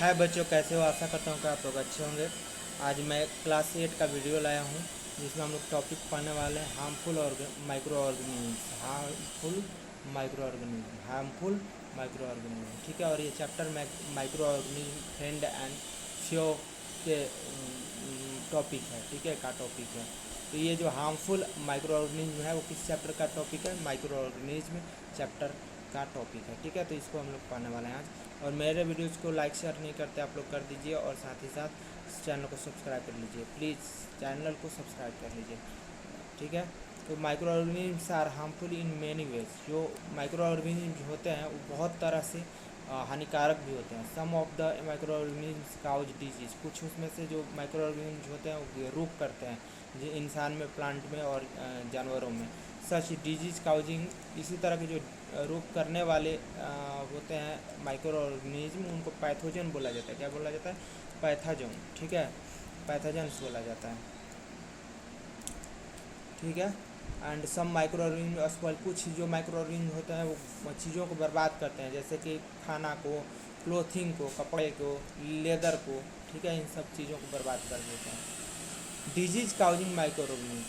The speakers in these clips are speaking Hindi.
हाय बच्चों, कैसे हो? आशा करता हूँ कि आप लोग अच्छे होंगे। आज मैं क्लास 8 का वीडियो लाया हूँ जिसमें हम लोग टॉपिक पढ़ने वाले हैं harmful microorganism. Harmful microorganism, ठीक है। और ये chapter microorganism friend and foe के टॉपिक है, ठीक है, का टॉपिक है। तो ये जो हार्मफुल माइक्रो ऑर्गेनिज्म है वो किस चैप्टर का टॉपिक है? माइक्रो ऑर्गेनिज्म चैप्टर का टॉपिक है, ठीक है। तो इसको हम लोग पढ़ने वाले हैं आज। और मेरे वीडियोज़ को लाइक शेयर नहीं करते आप लोग, कर दीजिए। और साथ ही साथ चैनल को सब्सक्राइब कर लीजिए, प्लीज़ चैनल को सब्सक्राइब कर लीजिए, ठीक है। तो microorganisms are harmful in many ways. जो माइक्रो ऑर्गेनिज्म होते हैं वो बहुत तरह से हानिकारक भी होते हैं। Some of the microorganisms cause disease, कुछ उसमें से जो माइक्रो ऑर्गेनिज्म होते हैं वो रोग करते हैं जो इंसान में, प्लांट में और जानवरों में। सच डिजीज काउजिंग, इसी तरह के जो रोग करने वाले होते हैं माइक्रो ऑर्गेनिज्म, उनको पैथोजन बोला जाता है। क्या बोला जाता है? पैथोजन, ठीक है, पैथोजन्स बोला जाता है, ठीक है। एंड सम माइक्रो ऑर्गेनिज्म, कुछ जो माइक्रो ऑर्गेनिज्म होते हैं वो चीज़ों को बर्बाद करते हैं, जैसे कि खाना को, क्लोथिंग को, कपड़े को, लेदर को, ठीक है, इन सब चीज़ों को बर्बाद कर देते हैं। डिजीज काउजिंग माइक्रो ऑर्गेनिज्म,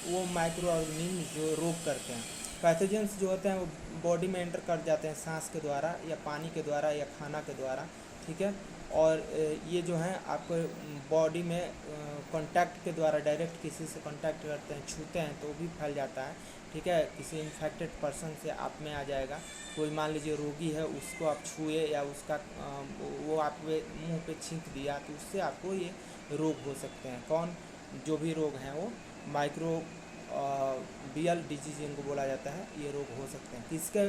वो माइक्रो ऑर्गेनिज्म जो रोग करते हैं। पैथोजेंस जो होते हैं वो बॉडी में एंटर कर जाते हैं सांस के द्वारा या पानी के द्वारा या खाना के द्वारा, ठीक है। और ये जो है आपको बॉडी में कांटेक्ट के द्वारा, डायरेक्ट किसी से कांटेक्ट करते हैं, छूते हैं तो भी फैल जाता है, ठीक है। किसी इन्फेक्टेड पर्सन से आप में आ जाएगा। कोई मान लीजिए रोगी है, उसको आप छुए या उसका वो आप मुँह पे छींक दिया तो उससे आपको ये रोग हो सकते हैं। कौन? जो भी रोग हैं वो माइक्रो बियल डिजीज इनको बोला जाता है, ये रोग हो सकते हैं। किसके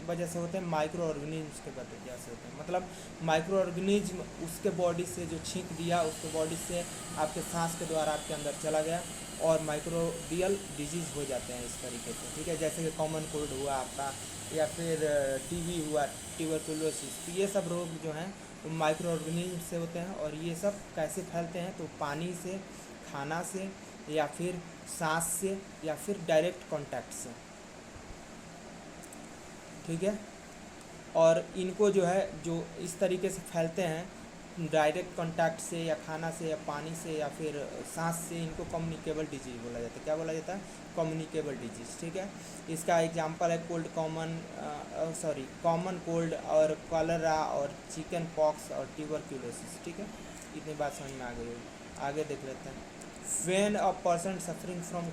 वजह से होते हैं? माइक्रो ऑर्गेनिज्म के वजह से होते हैं। मतलब माइक्रो ऑर्गेनिज्म उसके बॉडी से जो छींक दिया, उसके बॉडी से आपके सांस के द्वारा आपके अंदर चला गया और माइक्रोबियल डिजीज़ हो जाते हैं इस तरीके से, ठीक है। जैसे कि कॉमन कोल्ड हुआ आपका, या फिर टीबी हुआ, ट्यूबरकुलोसिस। तो ये सब रोग जो हैं वो माइक्रो ऑर्गेनिज्म से होते हैं। और ये सब कैसे फैलते हैं? तो पानी से, खाना से, या फिर सांस से, या फिर डायरेक्ट कांटेक्ट से, ठीक है। और इनको जो है, जो इस तरीके से फैलते हैं डायरेक्ट कांटेक्ट से, या खाना से, या पानी से, या फिर सांस से, इनको कम्युनिकेबल डिजीज बोला जाता है। क्या बोला जाता है? कम्युनिकेबल डिजीज, ठीक है। इसका एग्जांपल है कॉमन कोल्ड और कॉलरा और चिकन पॉक्स और ट्यूबरक्यूलोसिस, ठीक है। इतनी बात समझ में आ गई होगी। आगे देख लेते हैं। When a person suffering from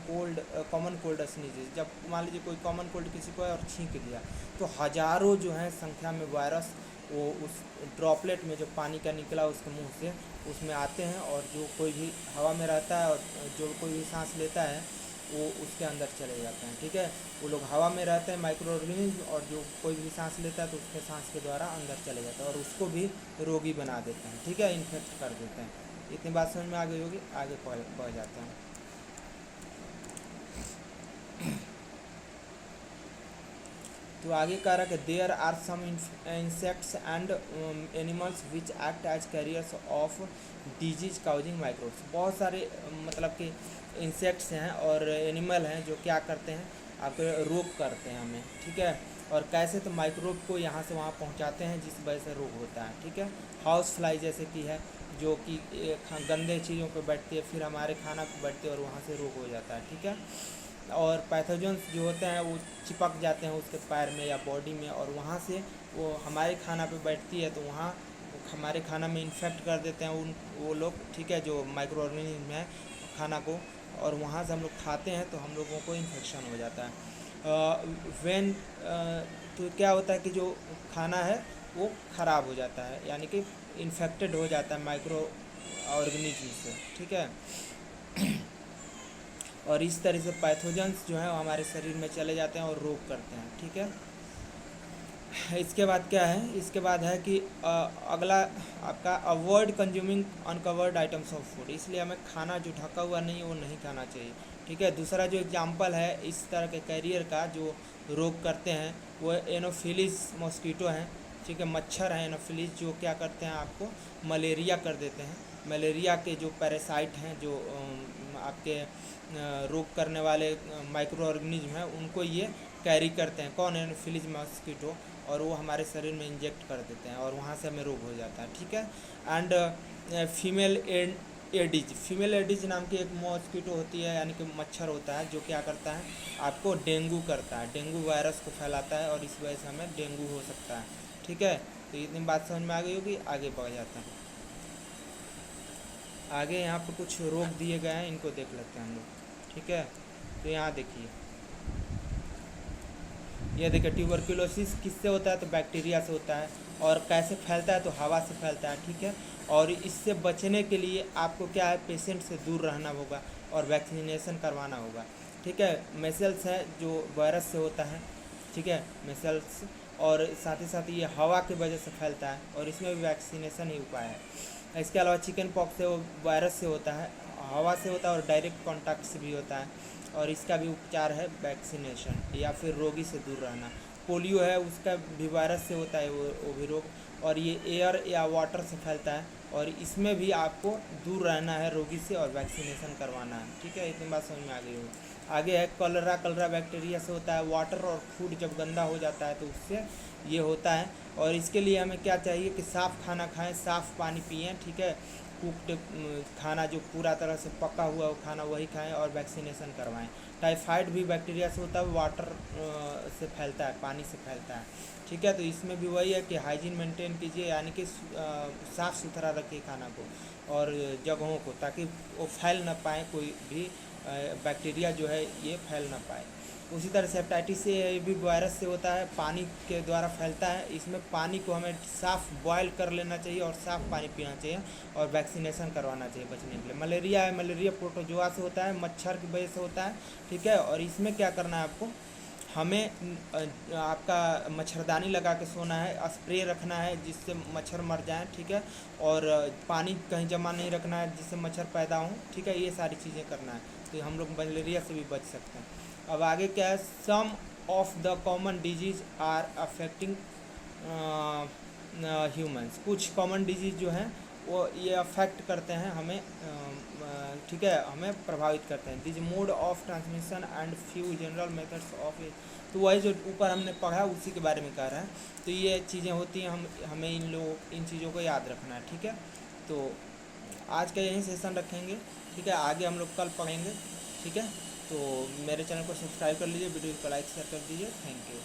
common cold sneezes, जब मान लीजिए कोई कॉमन कोल्ड किसी को है और छींक दिया तो हज़ारों जो है संख्या में वायरस वो उस ड्रॉपलेट में जो पानी का निकला उसके मुंह से उसमें आते हैं। और जो कोई भी हवा में रहता है और जो कोई भी सांस लेता है वो उसके अंदर चले जाते हैं, ठीक है। वो लोग हवा में रहते हैं माइक्रो ऑर्गेनिज्म, और जो कोई भी सांस लेता है तो उसके सांस के द्वारा अंदर चले जाते हैं और उसको भी रोगी बना देते हैं, ठीक है, इन्फेक्ट कर देते हैं। इतनी बात समझ में आ गई होगी। आगे बढ़ जाते हैं। तो आगे कह रहा है कि there are some insects and animals which act as carriers of disease causing microbes. बहुत सारे मतलब कि इंसेक्ट्स हैं और एनिमल हैं जो क्या करते हैं? आपको रोग करते हैं हमें, ठीक है। और कैसे? तो माइक्रोब को यहाँ से वहाँ पहुँचाते हैं जिस वजह से रोग होता है, ठीक है। हाउस फ्लाई जैसे कि है, जो कि गंदे चीज़ों पर बैठती है, फिर हमारे खाना पर बैठती है और वहाँ से रोग हो जाता है, ठीक है। और पैथोजेंस जो होते हैं वो चिपक जाते हैं उसके पैर में या बॉडी में, और वहाँ से वो हमारे खाना पे बैठती है तो वहाँ हमारे खाना में इन्फेक्ट कर देते हैं वो लोग, ठीक है, जो माइक्रो ऑर्गेनिज्म है खाना को। और वहाँ से हम लोग खाते हैं तो हम लोगों को इन्फेक्शन हो जाता है। तो क्या होता है कि जो खाना है वो ख़राब हो जाता है, यानी कि इन्फेक्टेड हो जाता है माइक्रो ऑर्गेनिज्म से, ठीक है। और इस तरह से पैथोजेंस जो है वो हमारे शरीर में चले जाते हैं और रोग करते हैं, ठीक है। इसके बाद क्या है? इसके बाद है कि अगला आपका avoid consuming uncovered items of food, इसलिए हमें खाना जो ढका हुआ नहीं है वो नहीं खाना चाहिए, ठीक है। दूसरा जो एग्जांपल है इस तरह के कैरियर का जो रोग करते हैं वो एनोफिलिस मॉस्किटो हैं, ठीक है, मच्छर हैं एनोफिलिस, जो क्या करते हैं? आपको मलेरिया कर देते हैं। मलेरिया के जो पैरासाइट हैं, जो आपके रोग करने वाले माइक्रो ऑर्गेनिज्म हैं, उनको ये कैरी करते हैं। कौन? एनोफिलिस मॉस्किटो और वो हमारे शरीर में इंजेक्ट कर देते हैं और वहाँ से हमें रोग हो जाता है, ठीक है। एंड फीमेल एडिज नाम की एक मॉस्किटो होती है, यानी कि मच्छर होता है, जो क्या करता है, आपको डेंगू करता है, डेंगू वायरस को फैलाता है और इस वजह से हमें डेंगू हो सकता है, ठीक है। तो इतनी बात समझ में आ गई होगी, आगे बढ़ जाता है। आगे यहाँ पर कुछ रोग दिए गए हैं, इनको देख लेते हैं हम लोग, ठीक है। तो यहाँ देखिए, ये देखिए ट्यूबरक्लोसिस किससे होता है, तो बैक्टीरिया से होता है। और कैसे फैलता है, तो हवा से फैलता है, ठीक है। और इससे बचने के लिए आपको क्या है, पेशेंट से दूर रहना होगा और वैक्सीनेशन करवाना होगा, ठीक है। मेसल्स है जो वायरस से होता है, ठीक है, मेसल्स। और साथ ही साथ ये हवा की वजह से फैलता है और इसमें भी वैक्सीनेशन ही उपाय है। इसके अलावा चिकन पॉक्स है, वो वायरस से होता है, हवा से होता है और डायरेक्ट कॉन्टैक्ट से भी होता है, और इसका भी उपचार है वैक्सीनेशन या फिर रोगी से दूर रहना। पोलियो है, उसका भी वायरस से होता है वो भी रोग, और ये एयर या वाटर से फैलता है, और इसमें भी आपको दूर रहना है रोगी से और वैक्सीनेशन करवाना है, ठीक है। इतनी बात समझ में आ गई हो। आगे है कलरा बैक्टीरिया से होता है। वाटर और फूड जब गंदा हो जाता है तो उससे ये होता है, और इसके लिए हमें क्या चाहिए कि साफ़ खाना खाएं, साफ़ पानी पिएं, ठीक है। कुक्ड खाना जो पूरा तरह से पका हुआ वो खाना वही खाएं और वैक्सीनेशन करवाएं। टाइफाइड भी बैक्टीरिया से होता है, वाटर से फैलता है, पानी से फैलता है, ठीक है। तो इसमें भी वही है कि हाइजीन मेंटेन कीजिए, यानी कि साफ़ सुथरा रखिए खाना को और जगहों को, ताकि वो फैल ना पाए, कोई भी बैक्टीरिया जो है ये फैल ना पाए। उसी तरह से हेपेटाइटिस से ये भी वायरस से होता है, पानी के द्वारा फैलता है। इसमें पानी को हमें साफ़ बॉयल कर लेना चाहिए और साफ़ पानी पीना चाहिए और वैक्सीनेशन करवाना चाहिए बचने के लिए। मलेरिया है, मलेरिया प्रोटोजोआ से होता है, मच्छर की वजह से होता है, ठीक है। और इसमें क्या करना है आपको, हमें आपका मच्छरदानी लगा के सोना है, स्प्रे रखना है जिससे मच्छर मर जाएं, ठीक है। और पानी कहीं जमा नहीं रखना है जिससे मच्छर पैदा हों, ठीक है। ये सारी चीज़ें करना है, तो हम लोग मलेरिया से भी बच सकते हैं। अब आगे क्या है, some of the common diseases are affecting humans. कुछ कॉमन डिजीज़ जो हैं वो ये अफेक्ट करते हैं हमें, ठीक है, हमें प्रभावित करते हैं। This mode of transmission and few general methods of it. तो वही जो ऊपर हमने पढ़ा उसी के बारे में कह रहा है। तो ये चीज़ें होती हैं, हमें इन चीज़ों को याद रखना है, ठीक है। तो आज का यही सेशन रखेंगे, ठीक है। आगे हम लोग कल पढ़ेंगे, ठीक है। तो मेरे चैनल को सब्सक्राइब कर लीजिए, वीडियो को लाइक शेयर कर दीजिए। Thank you.